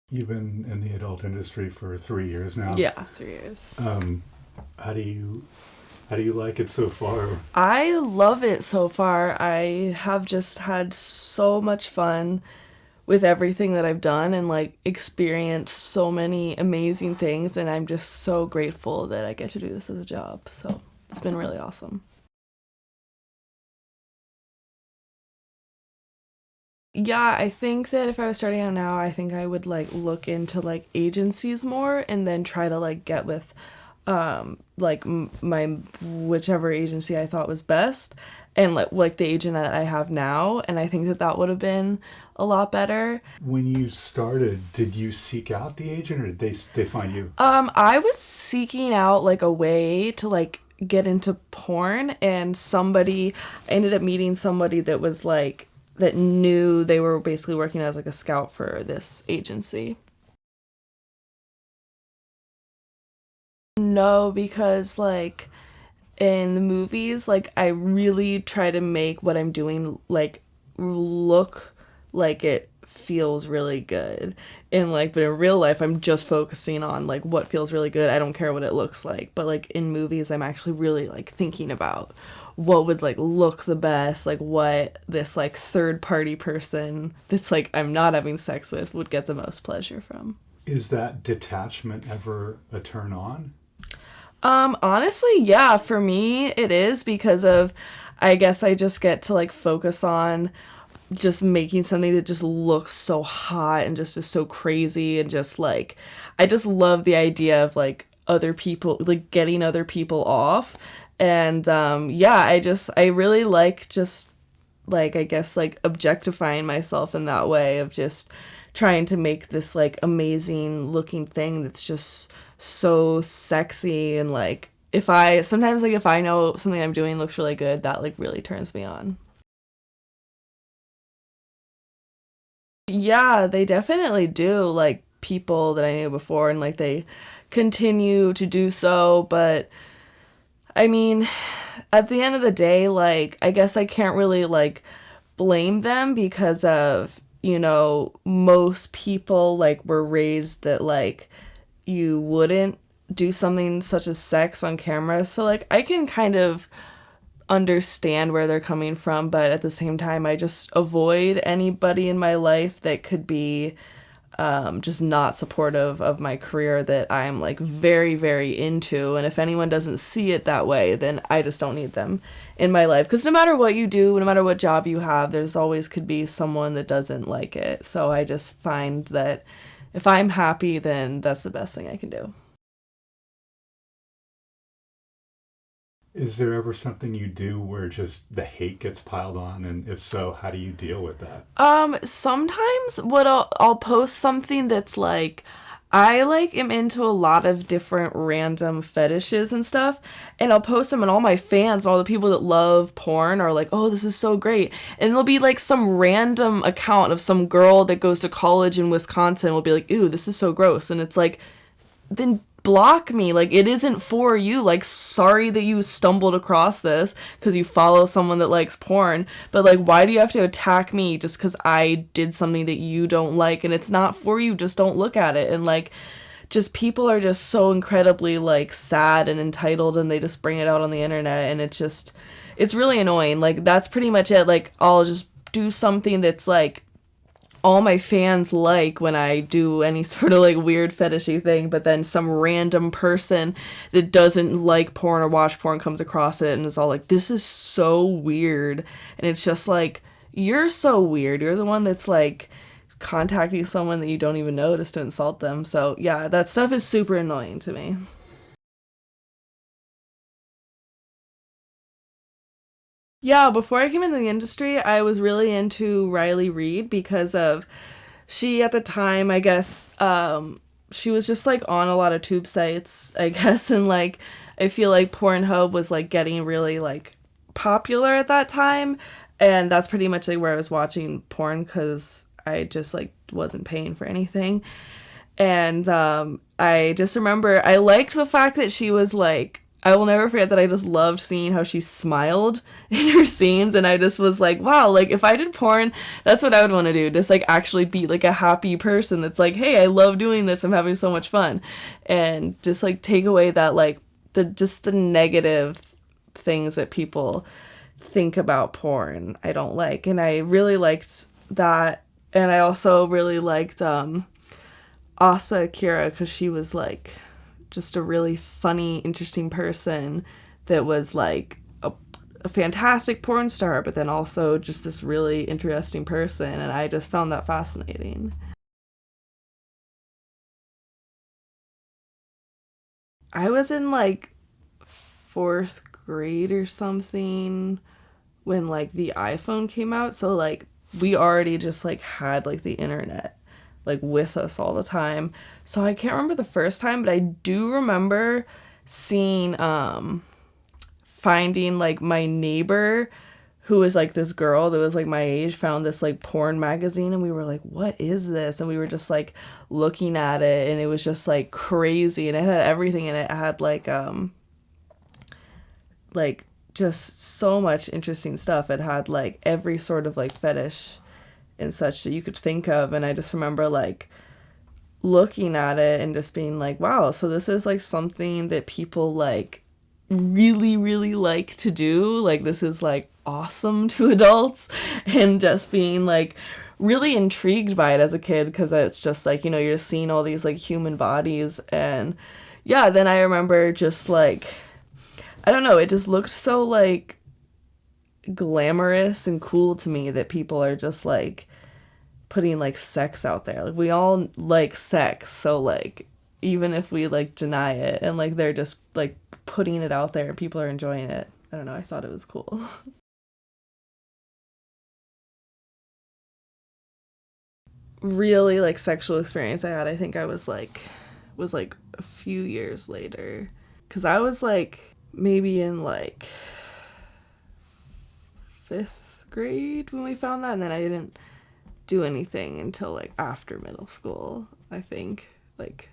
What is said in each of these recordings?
You've been in the adult industry for 3 years now. Yeah, 3 years. How do you like it so far? I love it so far. I have just had so much fun with everything that I've done and like experienced so many amazing things, and I'm just so grateful that I get to do this as a job. So it's been really awesome. Yeah, I think that if I was starting out now, I think I would like look into like agencies more and then try to like get with my whichever agency I thought was best, and like the agent that I have now, and I think that that would have been a lot better. When you started, did you seek out the agent, or did they find you? I was seeking out like a way to like get into porn, and somebody I ended up meeting somebody that was like that knew they were basically working as like a scout for this agency. No, because like in the movies, like I really try to make what I'm doing like look like it feels really good. And like but in real life I'm just focusing on like what feels really good. I don't care what it looks like. But like in movies I'm actually really like thinking about what would like look the best, like what this like third party person that's like I'm not having sex with would get the most pleasure from. Is that detachment ever a turn on? Honestly, yeah, for me it is because of I guess I just get to like focus on just making something that just looks so hot and just is so crazy, and just like I just love the idea of like other people like getting other people off. And yeah, I really like just like I guess like objectifying myself in that way of just trying to make this like amazing looking thing that's just so sexy. And like if I sometimes like if I know something I'm doing looks really good, that like really turns me on. Yeah, they definitely do, like people that I knew before, and like they continue to do so. But I mean, at the end of the day, like I guess I can't really like blame them because of, most people like were raised that like you wouldn't do something such as sex on camera. So like I can kind of understand where they're coming from, but at the same time I just avoid anybody in my life that could be just not supportive of my career that I'm like very, very into. And if anyone doesn't see it that way, then I just don't need them in my life. Because no matter what you do, no matter what job you have, there's always could be someone that doesn't like it. So I just find that if I'm happy, then that's the best thing I can do. Is there ever something you do where just the hate gets piled on, and if so, how do you deal with that? Sometimes what I'll post something that's like I like am into a lot of different random fetishes and stuff, and I'll post them, and all my fans, all the people that love porn are like, "Oh, this is so great." And there'll be like some random account of some girl that goes to college in Wisconsin will be like, "Ew, this is so gross." And it's like, then block me. Like it isn't for you. Like sorry that you stumbled across this because you follow someone that likes porn, but like why do you have to attack me just because I did something that you don't like and it's not for you? Just don't look at it. And like just people are just so incredibly like sad and entitled, and they just bring it out on the internet, and it's really annoying. Like that's pretty much it. Like I'll just do something that's like all my fans like when I do any sort of like weird fetishy thing, but then some random person that doesn't like porn or watch porn comes across it and is all like, "This is so weird." And it's just like, you're so weird. You're the one that's like contacting someone that you don't even know just to insult them. So yeah, that stuff is super annoying to me. Yeah, before I came into the industry, I was really into Riley Reid because of she at the time, I guess, she was just like on a lot of tube sites, I guess, and like I feel like Pornhub was like getting really like popular at that time, and that's pretty much like where I was watching porn because I just like wasn't paying for anything. And I just remember I liked the fact that she was like I will never forget that I just loved seeing how she smiled in her scenes, and I just was like, wow, like if I did porn, that's what I would want to do. Just like actually be like a happy person that's like, hey, I love doing this, I'm having so much fun. And just like take away that like the negative things that people think about porn I don't like. And I really liked that. And I also really liked Asa Akira, because she was like just a really funny, interesting person that was like a fantastic porn star, but then also just this really interesting person. And I just found that fascinating. I was in like fourth grade or something when like the iPhone came out. So like we already just like had like the internet like with us all the time. So I can't remember the first time, but I do remember seeing finding like my neighbor who was like this girl that was like my age found this like porn magazine, and we were like, what is this? And we were just like looking at it, and it was just like crazy, and it had everything in it. It had like just so much interesting stuff. It had like every sort of like fetish and such that you could think of. And I just remember like looking at it and just being like, wow, so this is like something that people like really, really like to do. Like this is like awesome to adults, and just being like really intrigued by it as a kid, because it's just like, you know, you're just seeing all these like human bodies. And yeah, then I remember just like, I don't know, it just looked so like glamorous and cool to me that people are just like putting like sex out there. Like we all like sex, so like even if we like deny it, and like they're just like putting it out there and people are enjoying it. I don't know, I thought it was cool. Really like sexual experience I had, I think I was like a few years later, cuz I was like maybe in like 5th grade when we found that, and then I didn't do anything until like after middle school, I think, like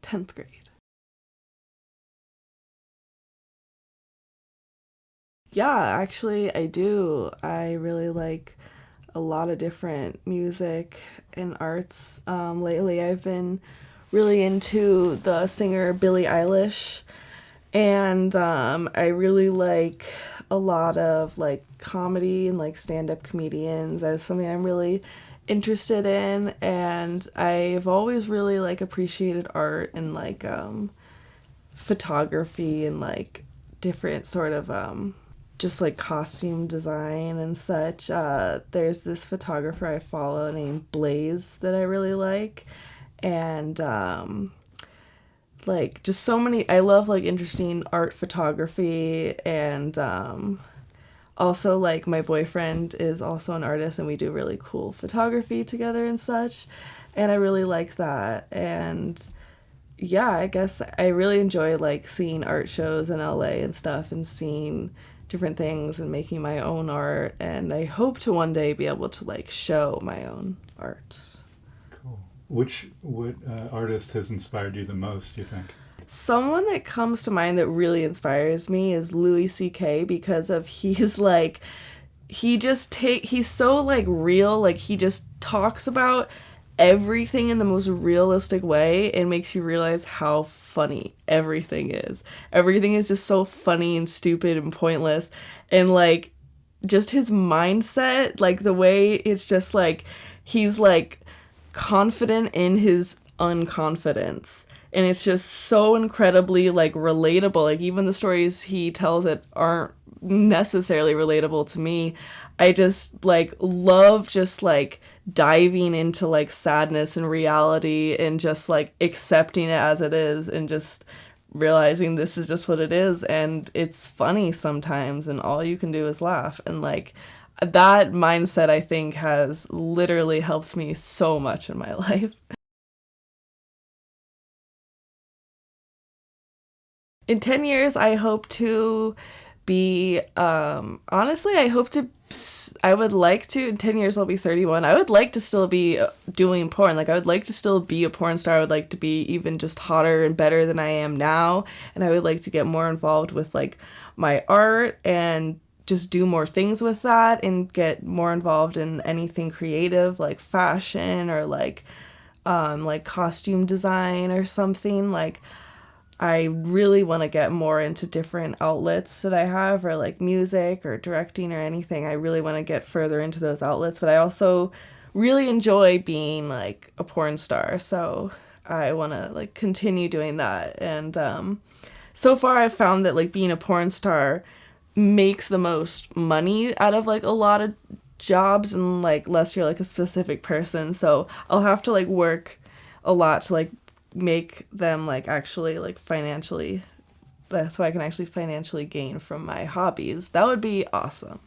10th grade. Yeah, actually, I do. I really like a lot of different music and arts. Lately, I've been really into the singer Billie Eilish, and I really like a lot of like comedy and like stand-up comedians as something I'm really interested in. And I've always really like appreciated art and like photography and like different sort of just like costume design and such. There's this photographer I follow named Blaze that I really like, and like just so many. I love like interesting art photography, and also like my boyfriend is also an artist, and we do really cool photography together and such, and I really like that. And yeah, I guess I really enjoy like seeing art shows in LA and stuff, and seeing different things and making my own art, and I hope to one day be able to like show my own art. Cool. Which what artist has inspired you the most, do you think? Someone that comes to mind that really inspires me is Louis C.K. because of he's like he's so like real, like he just talks about everything in the most realistic way and makes you realize how funny everything is. Everything is just so funny and stupid and pointless, and like just his mindset, like the way it's just like he's like confident in his unconfidence, and it's just so incredibly like relatable. Like even the stories he tells that aren't necessarily relatable to me, I just like love just like diving into like sadness and reality and just like accepting it as it is, and just realizing this is just what it is, and it's funny sometimes, and all you can do is laugh. And like that mindset I think has literally helped me so much in my life. In 10 years, I hope to be honestly, I would like to, in 10 years I'll be 31. I would like to still be doing porn. Like I would like to still be a porn star. I would like to be even just hotter and better than I am now, and I would like to get more involved with like my art and just do more things with that and get more involved in anything creative like fashion or like costume design or something. Like I really want to get more into different outlets that I have, or like music or directing or anything. I really want to get further into those outlets, but I also really enjoy being like a porn star. So I want to like continue doing that. And so far I've found that like being a porn star makes the most money out of like a lot of jobs, and like unless you're like a specific person. So I'll have to like work a lot to like make them like actually like financially, that's why I can actually financially gain from my hobbies. That would be awesome.